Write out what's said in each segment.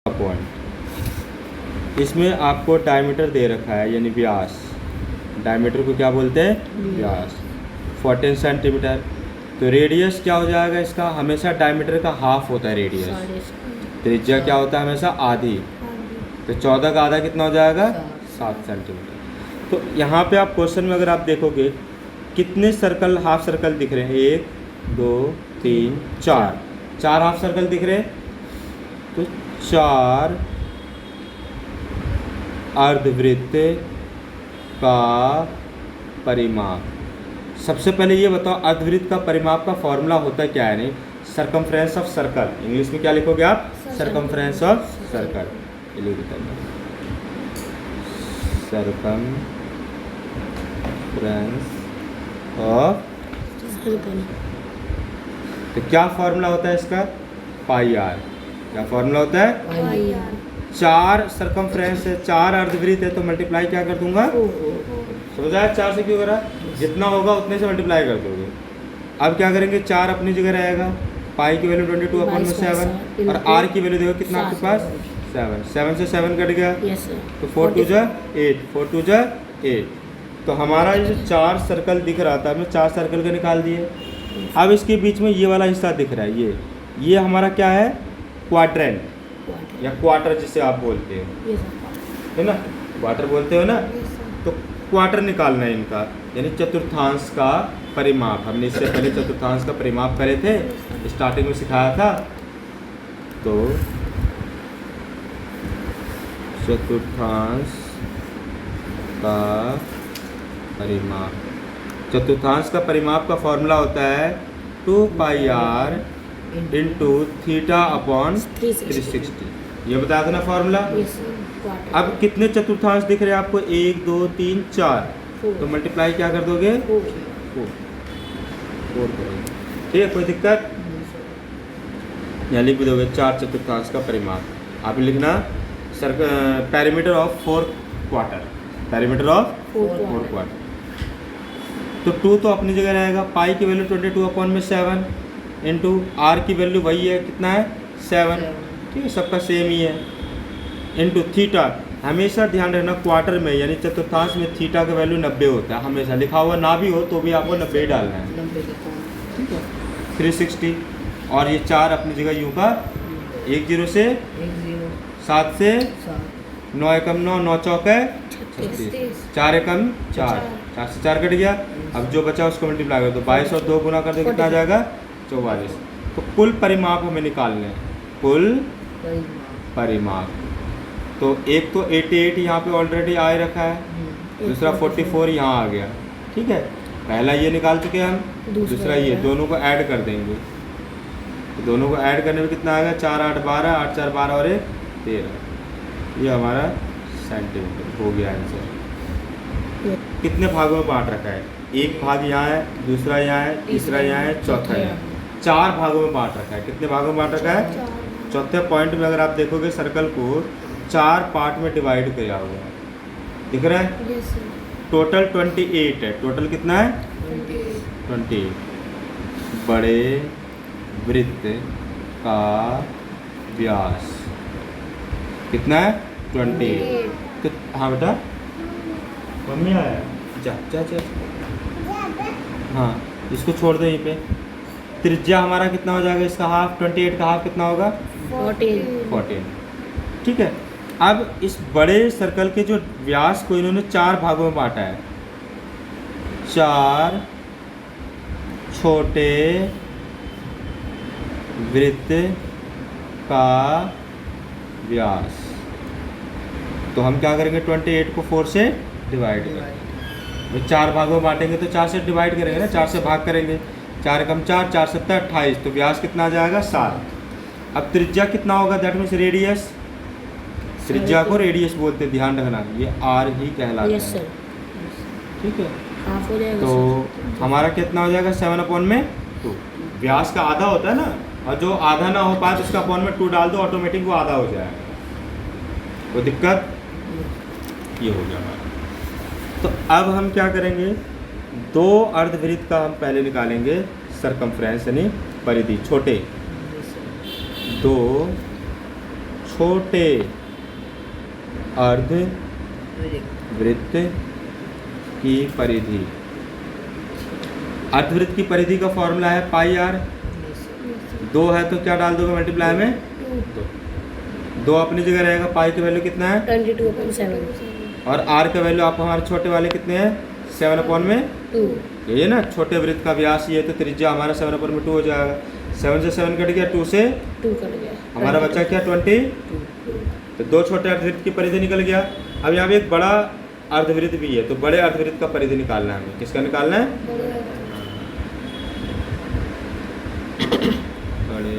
Point. इसमें आपको diameter दे रखा है यानी व्यास। डायमीटर को क्या बोलते हैं? व्यास। 14 सेंटीमीटर। तो रेडियस क्या हो जाएगा इसका? हमेशा डायमीटर का हाफ होता है रेडियस। त्रिज्या क्या होता है? हमेशा आधी। तो 14 का आधा कितना हो जाएगा? 7 सेंटीमीटर। तो यहाँ पे आप क्वेश्चन में अगर आप देखोगे कितने सर्कल, हाफ सर्कल दिख रहे हैं? 1 2 3 4। 4 हाफ सर्कल दिख रहे हैं। तो 4 अर्धवृत्त का परिमाप। सबसे पहले ये बताओ अर्धवृत्त का परिमाप का फॉर्मूला होता क्या है? नहीं, सरकमफ्रेंस ऑफ सर्कल। इंग्लिश में क्या लिखोगे आप? Circumference of circle. Circumference of circle. तो क्या फॉर्मूला होता है इसका? पाई आर। क्या फॉर्मूला होता है? पाई आर। 4 सरकमफ्रेंस है, 4 अर्धवृत्त है, तो मल्टीप्लाई क्या कर दूंगा? समझ आया? 4 से क्यों करा? जितना होगा उतने से मल्टीप्लाई कर दोगे। अब क्या करेंगे? 4 अपनी जगह रहेगा, पाई की वैल्यू 22/7 और आर की वैल्यू देखो कितना आपके पास? 7। 7 से 7 कट गया तो 4 2 जा 8, 4 2 जा 8। तो हमारा ये जो 4 सर्कल दिख रहा था, हमने 4 सर्कल का निकाल दिए। अब इसके बीच में ये वाला हिस्सा दिख रहा है, ये हमारा क्या है? क्वाड्रेंट या क्वार्टर जिसे आप बोलते हो, है ना? क्वार्टर बोलते हो ना? तो क्वार्टर निकालना है इनका, यानी चतुर्थांश का परिमाप। हमने इससे पहले चतुर्थांश का परिमाप करे थे, स्टार्टिंग में सिखाया था। तो चतुर्थांश का परिमाप, चतुर्थांश का परिमाप का फॉर्मूला होता है 2 पाई आर इंटू थीटा अपॉन 360। ये बताया था ना फॉर्मूला। अब कितने चतुर्थांश दिख रहे हैं आपको? 1 2 3 4। तो मल्टीप्लाई क्या कर दोगे? 4 करोगे। ठीक है, कोई दिक्कत? यहाँ लिख भी दोगे 4 चतुर्थांश का परिमाप। आप लिखना perimeter of 4 quarter, perimeter of 4 quarter. तो 2 तो अपनी जगह रहेगा, पाई की वैल्यू 22/7 इंटू आर की वैल्यू वही है, कितना है? 7। ठीक है, सबका सेम ही है। इंटू थीटा, हमेशा ध्यान रखना क्वार्टर में यानी चतुर्थांश में थीटा का वैल्यू 90 होता है। हमेशा लिखा हुआ ना भी हो तो भी आपको 90 डालना है। ठीक है, 360। और ये 4 अपनी जगह यूँ का 1 0 से 7 से 9 एकम 9, 9 चौके 36, 4 एकम 4, 4 से 4 कट गया। अब जो बचा उसको मल्टीप्लाई कर दो, 22 और 2 गुना कर दो, कितना आ जाएगा? 44। तो कुल परिमाप हमें निकालने हैं, कुल परिमाप। तो एक तो 88 यहाँ पे ऑलरेडी आ रखा है, दूसरा 44 यहाँ आ गया। ठीक है, पहला ये निकाल चुके हैं हम, दूसरा ये, दोनों को ऐड कर देंगे। तो दोनों को ऐड करने में कितना आएगा? 4 8 12, 8 4 12 और 1 13। ये हमारा सेंटीमीटर हो गया आंसर। कितने भागों में बांट रखा है? एक भाग यहाँ है, दूसरा यहाँ है, तीसरा यहाँ है, चौथा यहाँ। 4 भागों में बांट रखा है। कितने भागों में बांट रखा है? चौथे पॉइंट में अगर आप देखोगे सर्कल को 4 पार्ट में डिवाइड किया हुआ है, दिख रहा है? टोटल 28 है। टोटल कितना है? 28। बड़े वृत्त का व्यास कितना है? 28। तो हाँ बेटा, मम्मी आया, जा जा जा। हाँ, इसको छोड़ दो यहीं पे। त्रिज्या हमारा कितना हो जाएगा इसका? हाफ। 28 का हाफ कितना होगा? 14। ठीक है, अब इस बड़े सर्कल के जो व्यास को इन्होंने 4 भागों में बांटा है। 4 छोटे वृत्त का व्यास। तो हम क्या करेंगे? 28 को 4 से डिवाइड करेंगे। 4 भागों में बांटेंगे तो 4 से डिवाइड करेंगे ना, 4 से भाग करेंगे। 4 एकम 4, 4 7 28। तो व्यास कितना आ जाएगा? 7। अब त्रिज्या कितना होगा? That means radius. त्रिज्या को रेडियस बोलते हैं, ध्यान रखना, ये आर ही कहलाता है। ठीक है, तो हमारा कितना हो जाएगा? 7/2। व्यास का आधा होता है ना, और जो आधा ना हो पाए तो उसका अपॉन में 2 डाल दो, ऑटोमेटिक वो आधा हो जाएगा। कोई दिक्कत? ये हो गया हमारा। तो अब हम क्या करेंगे? 2 अर्धवृत्त का हम पहले निकालेंगे सरकमफ्रेंस यानी परिधि, छोटे 2 छोटे अर्ध वृत्त की परिधि। अर्धवृत्त की परिधि का फॉर्मूला है पाई आर। 2 है तो क्या डाल दोगे मल्टीप्लाई में? 2 अपनी जगह रहेगा। पाई की वैल्यू कितना है? 22/7। और आर का वैल्यू आप हमारे छोटे वाले कितने हैं? 7/2। ये ना छोटे वृत्त का व्यास ये, तो त्रिज्या हमारा 7/2 हो जाएगा। 7 से 7 कट गया, 2 से 2 कट गया, हमारा बचा क्या? 20। तो 2 छोटे अर्धवृत्त की परिधि निकल गया। अब यहाँ पे एक बड़ा अर्धवृत्त भी है, तो बड़े अर्धवृत्त का परिधि निकालना है हमें। किसका निकालना है? बड़े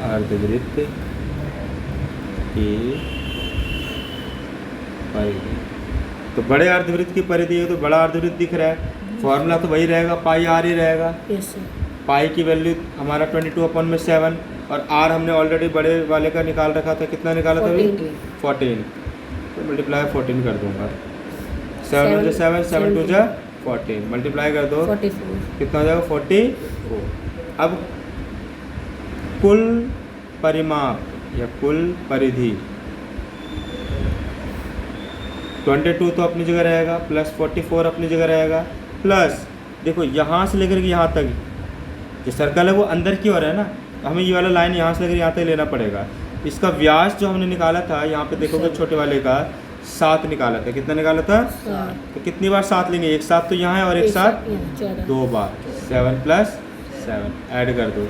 अर्धवृत्त की परिधि। तो बड़े अर्धवृत्त की परिधि है, तो बड़ा अर्धवृत्त दिख रहा है। फॉर्मूला तो वही रहेगा, पाई आर ही रहेगा। Yes sir. पाई की वैल्यू हमारा 22/7 और आर हमने ऑलरेडी बड़े वाले का निकाल रखा था। कितना निकाला था? 14। तो मल्टीप्लाई 14 कर दूंगा। 7 से 7, 7 2 जा 14, मल्टीप्लाई कर दो 44। कितना हो जाएगा? 44। अब कुल परिमाप या कुल परिधि 22 तो अपनी जगह रहेगा, प्लस 44 अपनी जगह रहेगा, प्लस देखो यहाँ से लेकर के यहाँ तक जो सर्कल है वो अंदर की ओर है ना, तो हमें ये वाला लाइन यहाँ से लेकर यहाँ तक लेना पड़ेगा। इसका व्यास जो हमने निकाला था यहाँ पे देखोगे छोटे वाले का 7 निकाला था। कितना निकाला था? 7। तो कितनी बार 7 लेंगे? एक साथ तो यहाँ है और एक साथ 2 बार। 7 + 7 ऐड कर दो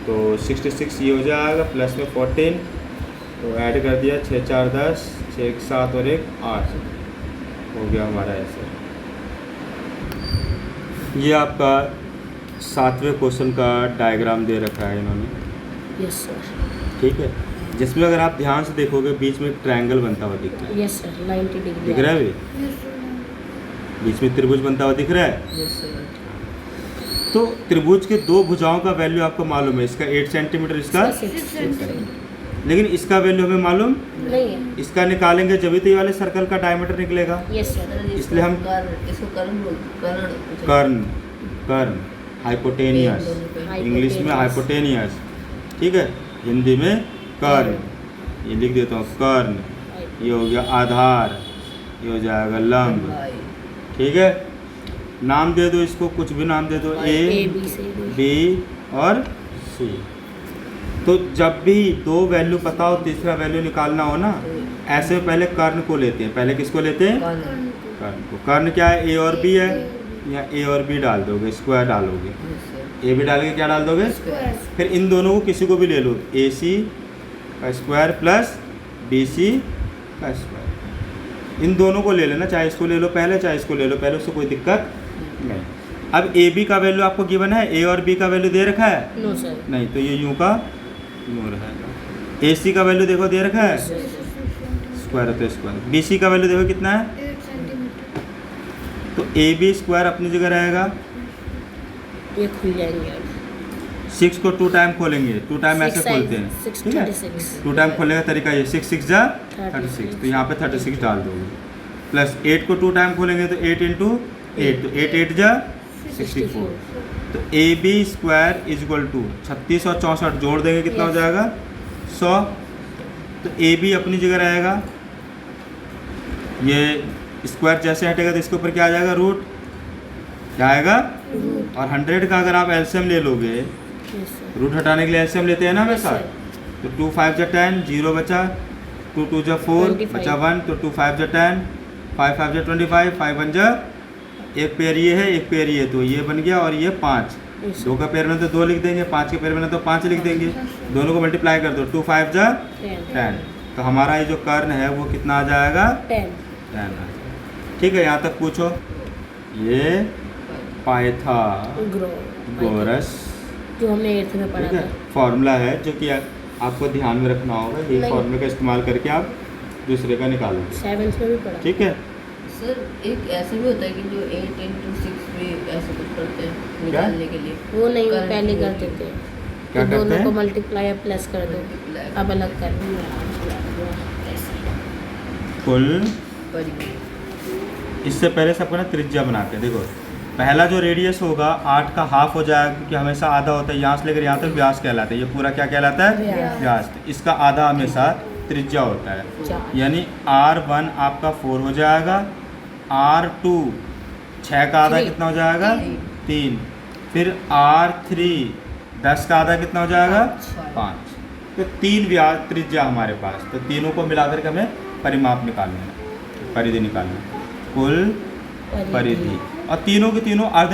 तो 66 ये हो जाएगा, प्लस में 14 तो ऐड कर दिया 6 4 10, 6 1 7 और 1 8 हो गया हमारा ऐसे। ये आपका 7वें क्वेश्चन का डायग्राम दे रखा है इन्होंने। Yes sir. ठीक है, जिसमें अगर आप ध्यान से देखोगे बीच में एक ट्रायंगल बनता हुआ दिख रहा है। Yes sir. 90 डिग्री दिख रहा है अभी? बीच में त्रिभुज बनता हुआ दिख रहा है। Yes sir. तो त्रिभुज के 2 भुजाओं का वैल्यू आपको मालूम है, इसका 8 सेंटीमीटर, इसका 6 सेंटीमीटर। लेकिन इसका वैल्यू हमें मालूम नहीं है। इसका निकालेंगे जब भी तो ये वाले सर्कल का डायमीटर निकलेगा। Yes sir. इसलिए हम इसको कर्ण कर्ण कर्ण हाइपोटेनियस, इंग्लिश में हाइपोटेनियस, ठीक है, हिंदी में कर्ण। ये लिख देता हूँ कर्ण। ये हो गया आधार, ये हो जाएगा लंब। ठीक है, नाम दे दो इसको, कुछ भी नाम दे दो, ए बी और सी। तो जब भी 2 वैल्यू पता हो, तीसरा वैल्यू निकालना हो ना, ऐसे पहले कर्ण को लेते हैं। पहले किसको लेते हैं? कर्ण को। कर्ण क्या है? ए और बी है, या ए और बी डाल दोगे, स्क्वायर डालोगे, ए बी डाल के क्या डाल दोगे? फिर इन दोनों को किसी को भी ले लो, ए सी का स्क्वायर प्लस बी सी का स्क्वायर। इन दोनों को ले लेना, चाहे इसको ले लो पहले, चाहे इसको ले लो पहले, उससे कोई दिक्कत नहीं। अब ए बी का वैल्यू आपको गिवन है, ए और बी का वैल्यू दे रखा है? No sir. नहीं, तो ये यूं का यूं रहेगा। ए सी का वैल्यू देखो दे रखा है, स्क्वायर है तो स्क्वायर। बी सी का वैल्यू देखो कितना है, 8 सेंटीमीटर। तो ए बी स्क्वायर अपनी जगह रहेगा। ये खुल जाएंगे अब। 6 को 2 टाइम खोलेंगे, 2 टाइम ऐसे 6 खोलते हैं, 6 ठीक है। 36। 2 टाइम खोलने का तरीका ये 6 6 जा 36, 36। तो यहाँ पे 36 डाल दोगे। प्लस 8 को 2 टाइम खोलेंगे तो 8 × 8, तो 8 8 जा 64। तो A B square is equal to 36 और 64 जोड़ देंगे, कितना हो Yes. जाएगा? 100। तो ए बी अपनी जगह रहेगा। ये स्क्वायर जैसे हटेगा तो इसके ऊपर क्या आ जाएगा? रूट क्या आएगा? और 100 का अगर आप एलसीएम ले लोगे, यस सर। रूट हटाने के लिए एलसीएम लेते हैं ना हमेशा, Yes, तो 2 5 जा 10, 0 बचा, 2 2 जा 4 25 बचा 1, तो 2 5 जा 10, 5 5 जा 25, 5 1 जा, एक पेयर ये है, एक पेयर ये, तो ये बन गया और ये 5। Yes. 2 का पेयर में तो 2 लिख देंगे, 5 के पेयर में तो 5 लिख देंगे, दोनों को मल्टीप्लाई कर दो, 2 5 जा 10। तो हमारा ये जो कर्ण है वो कितना आ जाएगा? 10। 10 आ जाएगा। ठीक है, यहाँ तक पूछो। ये पाइथागोरस, जो हमने 8th में पढ़ा ठीक है, था। फॉर्मूला है जो कि आपको ध्यान में रखना होगा। ये नहीं। फॉर्मूले का इस्तेमाल करके आप दूसरे का निकालोगे, 7th में भी पढ़ा। ठीक है। सर एक ऐसे भी होता है कि जो 8 × 6 भी ऐसे कुछ करते हैं क्या? निकालने के लिए। वो नहीं, वो Current पहले को- कर देते हैं। क्या तो करते दोनों हैं? को मल्टीप्लाई प्लस कर दो, Multiply। अब अलग कर दो। कुल परिधि। इससे पहले सबको ना त्रिज्या बनाते हैं। देखो पहला जो रेडियस होगा 8 का हाफ हो जाएगा, क्योंकि हमेशा आधा होता है, यहाँ से लेकर यहाँ तक व्यास कहलाता है। ये पूरा क्या कहलाता है? व्यास। व्यास। तो इसका आधा हमेशा त्रिज्या होता है, 4 यानी R1 आपका 4 हो जाएगा, R2 6 का आधा 3 कितना हो जाएगा? तीन। 3, फिर R3 10 का आधा कितना हो जाएगा? 5। तो 3 व्यास त्रिज्या हमारे पास, तो तीनों को मिलाकर के हमें परिमाप निकालना है, परिधि निकालना है, कुल परिधि। और तीनों के तीनों अर्ध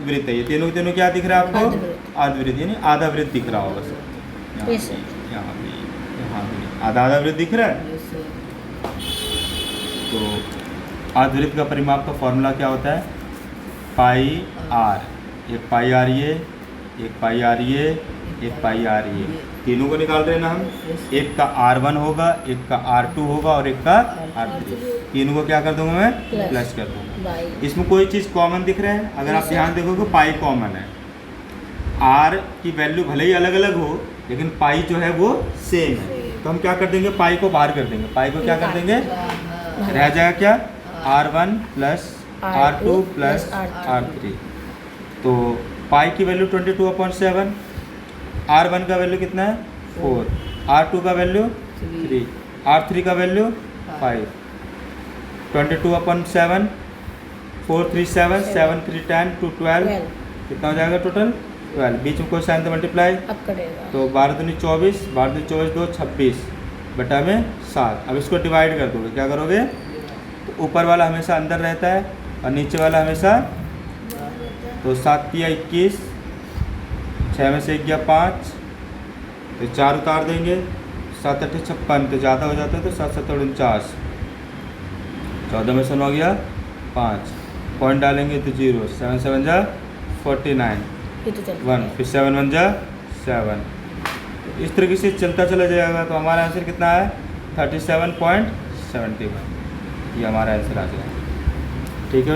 वृत्त है। ये तीनों के तीनों क्या दिख रहा है आपको? अर्धवृत्त। अर्धवृत्त, यानी आधा वृत्त दिख रहा होगा सब। यहाँ Yes, sir. भी, यहाँ भी, यहाँ भी आधा आधा वृत्त दिख रहा है। Yes, sir. तो अर्धवृत्त का परिमाप का फॉर्मूला क्या होता है? पाई आर। एक पाई आर ये, एक पाई आर ये, एक पाई आर ये, तीनों को निकाल रहे हैं ना हम। एक का R1 होगा, एक का R2 होगा और एक का R3। तीनों को क्या कर दूंगा मैं? Plus. प्लस कर दूंगा। बाई इसमें कोई चीज़ कॉमन दिख रहा है? अगर आप Yes, ध्यान देखोगे पाई कॉमन है। R की वैल्यू भले ही अलग अलग हो, लेकिन पाई जो है वो सेम है। तो हम क्या कर देंगे? पाई को बाहर कर देंगे। पाई को क्या कर देंगे? हाँ, रह जाएगा क्या? R1 plus R2 plus R3। R3। तो पाई की वैल्यू 22/7, R1 का वैल्यू कितना है? 4, R2 का वैल्यू 3, R3 का वैल्यू 5। 22/7, 4 3 7, 7 3 10 2 12, 12 कितना हो जाएगा टोटल? 12। बीच में कोई साइन तो मल्टीप्लाई, अब करेगा तो 12 दूनी 24, 12 दूनी 24 2 26 बटा में 7। अब इसको डिवाइड कर दोगे, क्या करोगे? तो ऊपर वाला हमेशा अंदर रहता है और नीचे वाला हमेशा, तो 7 या 21, 6 में से 1 गया 5, तो 4 उतार देंगे, 7 8 56, तो ज़्यादा हो जाता है, तो 7 7 49, 14 में से 9 गया 5, पॉइंट डालेंगे तो 0, 7 7 जा 49, ये तो चल 1, फिर 7 1 जा 7। तो इस तरीके से चलता चला जाएगा। तो हमारा आंसर कितना है? 37.71। ये हमारा आंसर आ गया। ठीक है भाई।